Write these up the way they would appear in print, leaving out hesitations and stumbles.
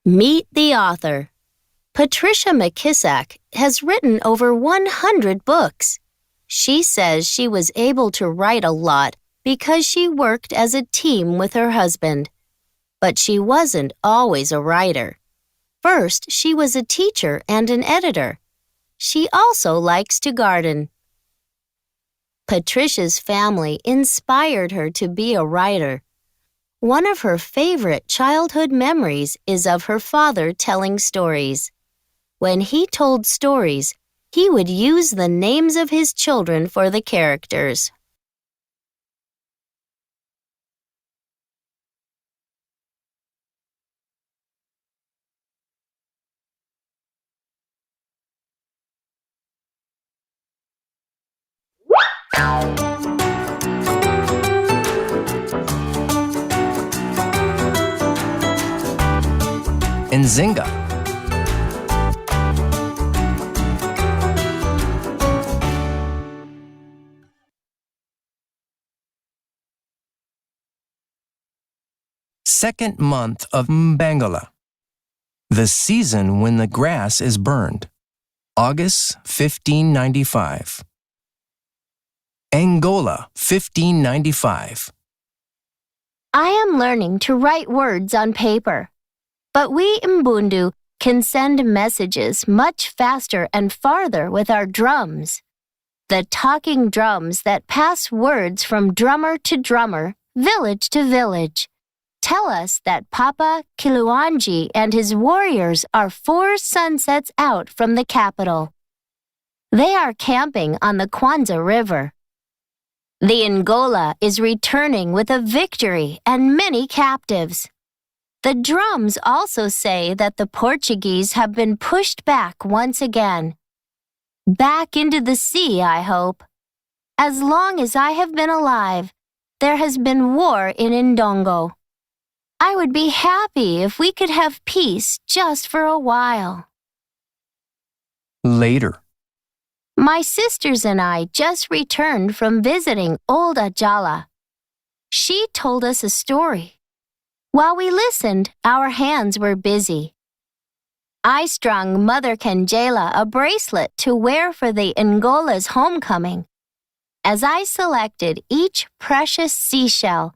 Meet the author. Patricia McKissack has written over 100 books. She says she was able to write a lot because she worked as a team with her husband. But she wasn't always a writer. First, she was a teacher and an editor. She also likes to garden. Patricia's family inspired her to be a writer. One of her favorite childhood memories is of her father telling stories. When he told stories, he would use the names of his children for the characters. In Zingha. Second month of Mbangala. The season when the grass is burned. August 1595. Angola 1595. I am learning to write words on paper. But we Mbundu can send messages much faster and farther with our drums. The talking drums that pass words from drummer to drummer, village to village, tell us that Papa Kiluanji and his warriors are 4 sunsets out from the capital. They are camping on the Kwanza River. The Angola is returning with a victory and many captives. The drums also say that the Portuguese have been pushed back once again. Back into the sea, I hope. As long as I have been alive, there has been war in Ndongo. I would be happy if we could have peace just for a while. Later. My sisters and I just returned from visiting old Ajala. She told us a story. While we listened, our hands were busy. I strung Mother Kangela a bracelet to wear for the Angola's homecoming. As I selected each precious seashell,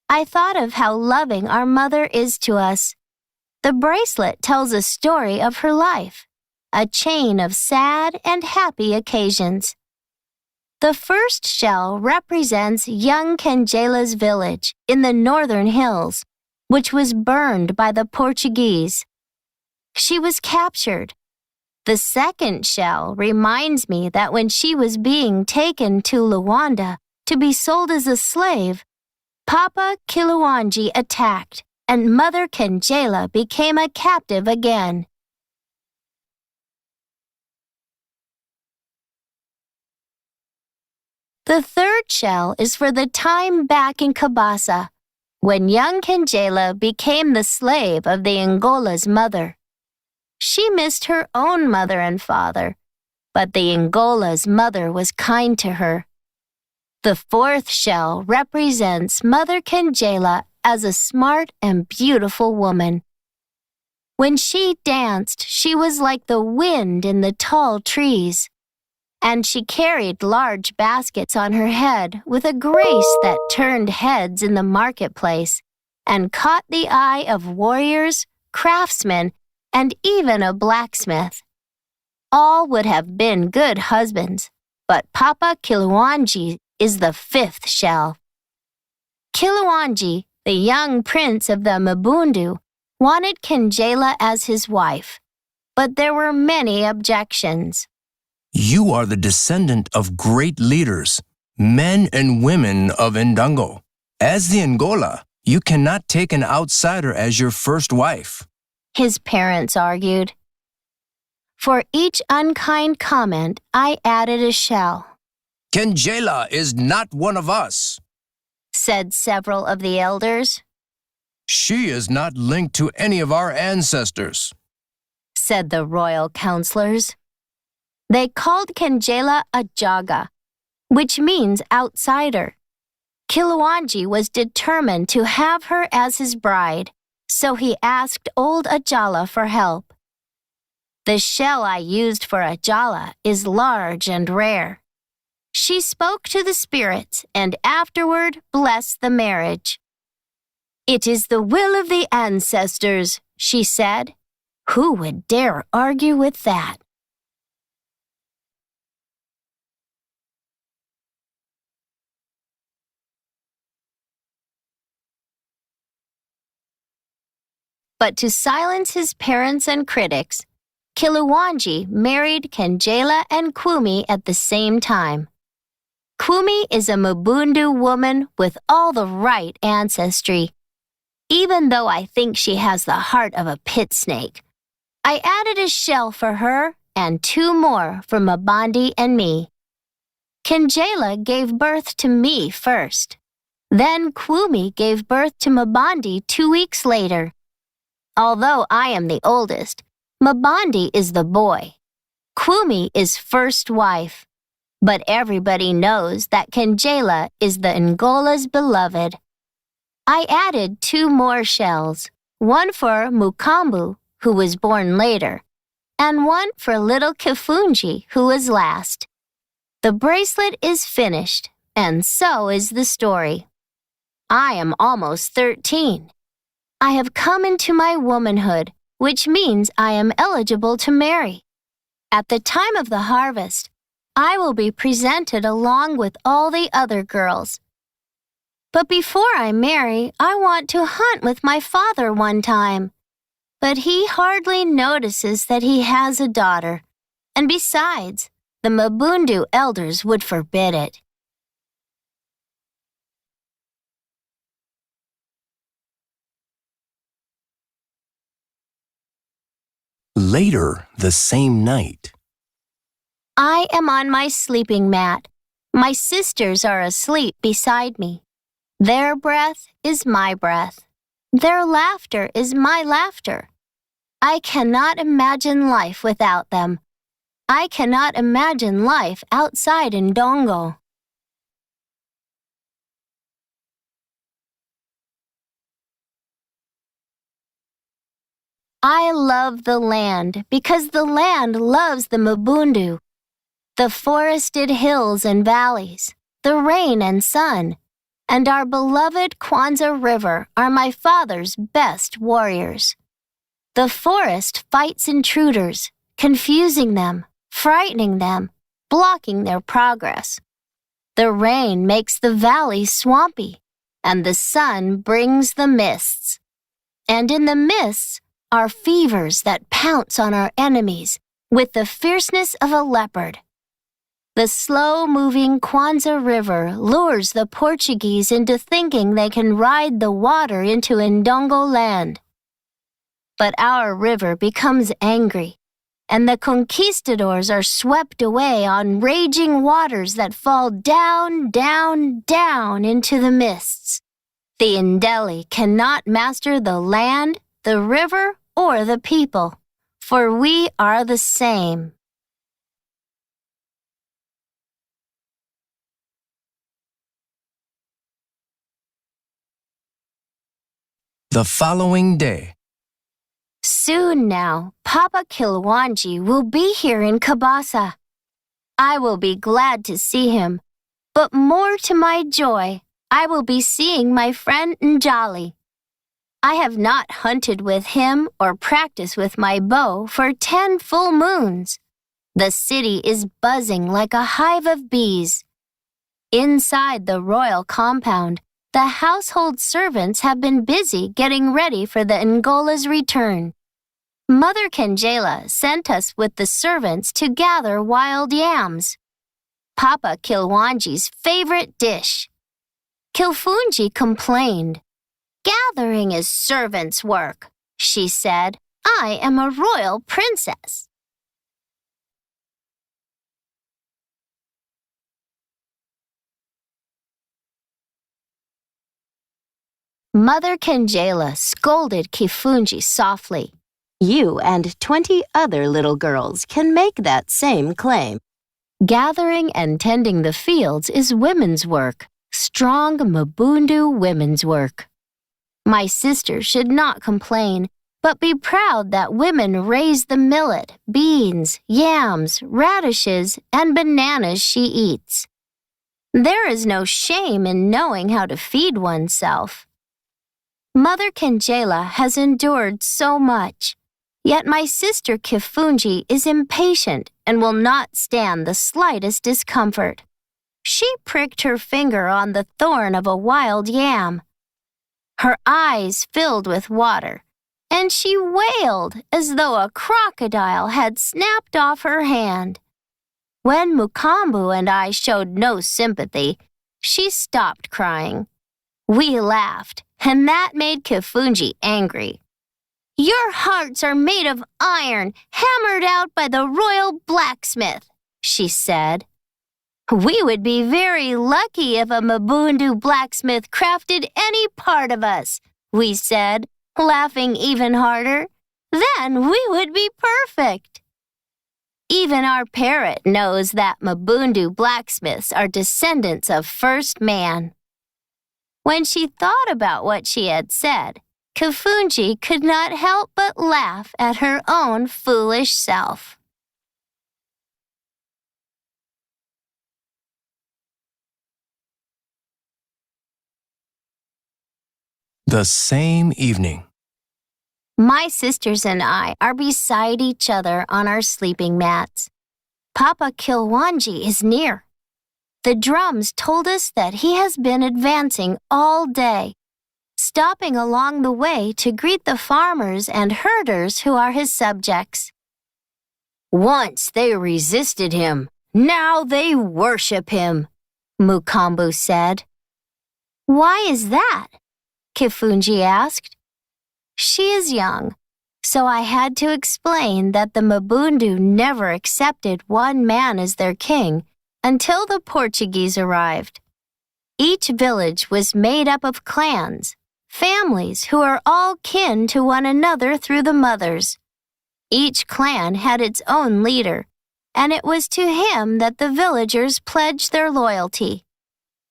I thought of how loving our mother is to us. The bracelet tells a story of her life, a chain of sad and happy occasions. The first shell represents young Kangela's village in the northern hills, which was burned by the Portuguese. She was captured. The second shell reminds me that when she was being taken to Luanda to be sold as a slave, Papa Kiluanji attacked, and Mother Kangela became a captive again. The third shell is for the time back in Kabasa, when young Kangela became the slave of the Angola's mother. She missed her own mother and father, but the Angola's mother was kind to her. The fourth shell represents Mother Kangela as a smart and beautiful woman. When she danced, she was like the wind in the tall trees, and she carried large baskets on her head with a grace that turned heads in the marketplace and caught the eye of warriors, craftsmen, and even a blacksmith. All would have been good husbands, but Papa Kiluanji is the fifth shell. Kiluanji, the young prince of the Mbundu, wanted Kangela as his wife, but there were many objections. You are the descendant of great leaders, men and women of Ndongo. As the Angola, you cannot take an outsider as your first wife, his parents argued. For each unkind comment, I added a shell. Kangela is not one of us, said several of the elders. She is not linked to any of our ancestors, said the royal counselors. They called Kangela a Jaga, which means outsider. Kiluanji was determined to have her as his bride, so he asked old Ajala for help. The shell I used for Ajala is large and rare. She spoke to the spirits and afterward blessed the marriage. "It is the will of the ancestors," she said. Who would dare argue with that? But to silence his parents and critics, Kiluwanji married Kenjela and Kwumi at the same time. Kwumi is a Mabundu woman with all the right ancestry. Even though I think she has the heart of a pit snake, I added a shell for her and 2 more for Mabandi and me. Kenjela gave birth to me first. Then Kwumi gave birth to Mabandi 2 weeks later. Although I am the oldest, Mabandi is the boy. Kwumi is first wife. But everybody knows that Kenjela is the Ngola's beloved. I added 2 more shells, one for Mukambu, who was born later, and one for little Kifunji, who was last. The bracelet is finished, and so is the story. I am almost 13. I have come into my womanhood, which means I am eligible to marry. At the time of the harvest, I will be presented along with all the other girls. But before I marry, I want to hunt with my father one time. But he hardly notices that he has a daughter. And besides, the Mabundu elders would forbid it. Later the same night. I am on my sleeping mat. My sisters are asleep beside me. Their breath is my breath. Their laughter is my laughter. I cannot imagine life without them. I cannot imagine life outside Ndongo. I love the land because the land loves the Mabundu. The forested hills and valleys, the rain and sun, and our beloved Kwanzaa River are my father's best warriors. The forest fights intruders, confusing them, frightening them, blocking their progress. The rain makes the valley swampy, and the sun brings the mists. And in the mists are fevers that pounce on our enemies with the fierceness of a leopard. The slow-moving Kwanzaa River lures the Portuguese into thinking they can ride the water into Ndongo land. But our river becomes angry, and the conquistadors are swept away on raging waters that fall down, down, down into the mists. The Ndeli cannot master the land, the river, or the people, for we are the same. The following day. Soon now, Papa Kilwanji will be here in Kabasa. I will be glad to see him, but more to my joy, I will be seeing my friend Njali. I have not hunted with him or practiced with my bow for 10 full moons. The city is buzzing like a hive of bees. Inside the royal compound, the household servants have been busy getting ready for the Ngola's return. Mother Kenjela sent us with the servants to gather wild yams, Papa Kilwanji's favorite dish. Kilfunji complained. "Gathering is servants' work," she said. "I am a royal princess." Mother Kenjela scolded Kifunji softly. "You and 20 other little girls can make that same claim. Gathering and tending the fields is women's work, strong Mabundu women's work." My sister should not complain, but be proud that women raise the millet, beans, yams, radishes, and bananas she eats. There is no shame in knowing how to feed oneself. Mother Kangela has endured so much, yet my sister Kifunji is impatient and will not stand the slightest discomfort. She pricked her finger on the thorn of a wild yam. Her eyes filled with water, and she wailed as though a crocodile had snapped off her hand. When Mukambu and I showed no sympathy, she stopped crying. We laughed, and that made Kifunji angry. "Your hearts are made of iron, hammered out by the royal blacksmith," she said. "We would be very lucky if a Mabundu blacksmith crafted any part of us," we said, laughing even harder. "Then we would be perfect." Even our parrot knows that Mabundu blacksmiths are descendants of first man. When she thought about what she had said, Kifunji could not help but laugh at her own foolish self. The same evening. My sisters and I are beside each other on our sleeping mats. Papa Kilwanji is near. The drums told us that he has been advancing all day, stopping along the way to greet the farmers and herders who are his subjects. "Once they resisted him, now they worship him," Mukambu said. "Why is that?" Kifunji asked. She is young, so I had to explain that the Mabundu never accepted one man as their king until the Portuguese arrived. Each village was made up of clans, families who are all kin to one another through the mothers. Each clan had its own leader, and it was to him that the villagers pledged their loyalty.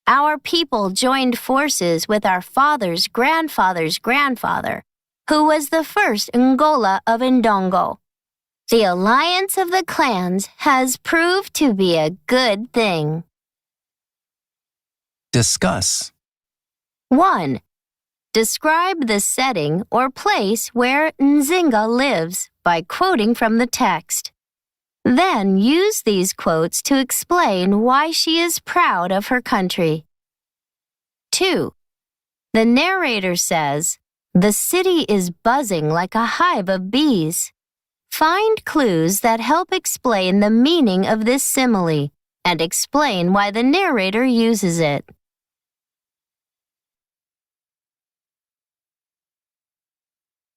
Our people joined forces with our father's grandfather's grandfather, who was the first Ngola of Ndongo. The alliance of the clans has proved to be a good thing. Discuss. 1. Describe the setting or place where Zingha lives by quoting from the text. Then use these quotes to explain why she is proud of her country. 2. The narrator says, "The city is buzzing like a hive of bees." Find clues that help explain the meaning of this simile and explain why the narrator uses it.